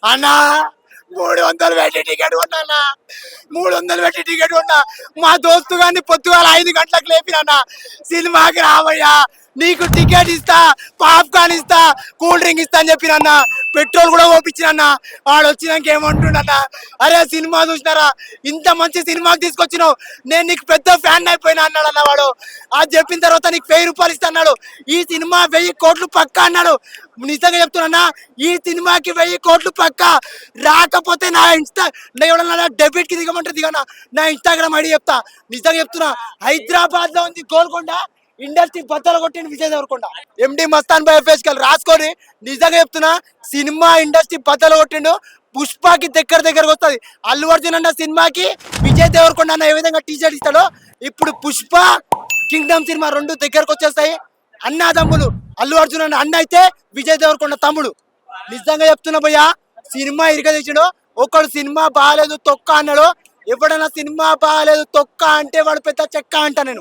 అన్నా 300 పెట్టి టికెట్ కొన్నా, 300 పెట్టి టికెట్ కొన్నా. మా దోస్తు గారిని పొద్దుగాల 5 గంటలకు లేపినా, సినిమాకి రావయ్యా, నీకు టికెట్ ఇస్తా, పాప్కార్న్ ఇస్తా, కూల్ డ్రింక్ ఇస్తా అని చెప్పినన్నా. పెట్రోల్ కూడా ఓపించినన్నా. వాడు వచ్చినాక ఏమంటుండన్నా, అరే సినిమా చూసినారా, ఇంత మంచి సినిమాకి తీసుకొచ్చినావు, నేను నీకు పెద్ద ఫ్యాన్ అయిపోయినా అన్నాడు అన్న వాడు. అది చెప్పిన తర్వాత నీకు 1000 రూపాయలు ఇస్తా అన్నాడు. ఈ సినిమా 1000 కోట్లు పక్కా అన్నాడు. నిజంగా చెప్తున్నా, ఈ సినిమాకి 1000 కోట్లు పక్కా. రాకపోతే నా ఎవడన్నా డెబిట్ కి దిగమంటే దిగనా, నా ఇన్స్టాగ్రామ్ ఐడి చెప్తా. నిజంగా చెప్తున్నా, హైదరాబాద్ లో ఉంది గోల్కొండ, ఇండస్ట్రీ బద్దలు కొట్టిన విజయ్ దేవరకొండ. ఎండి మస్తాన్ భాయ్ ఫేస్కల్ రాసుకొని నిజంగా చెప్తున్నా, సినిమా ఇండస్ట్రీ బద్దలు కొట్టిండు. పుష్పకి దగ్గరకు వస్తుంది. అల్లు అర్జున్ అన్న సినిమాకి విజయ్ దేవరకొండ అన్న ఏ విధంగా టీషర్ట్ ఇస్తాడో, ఇప్పుడు పుష్ప కింగ్డమ్ సినిమా 2 దగ్గరకు వచ్చేస్తాయి. అన్నదమ్ములు. అల్లు అర్జున్ అన్న అన్న అయితే విజయ్ దేవరకొండ తమ్ముడు. నిజంగా చెప్తున్నా భయ్యా, సినిమా ఇరగదీసాడు. ఒకడు సినిమా బాగాలేదు తొక్క అన్నాడు. ఎవడన్నా సినిమా బాగాలేదు తొక్క అంటే వాడు పెద్ద చెక్క అంట. నేను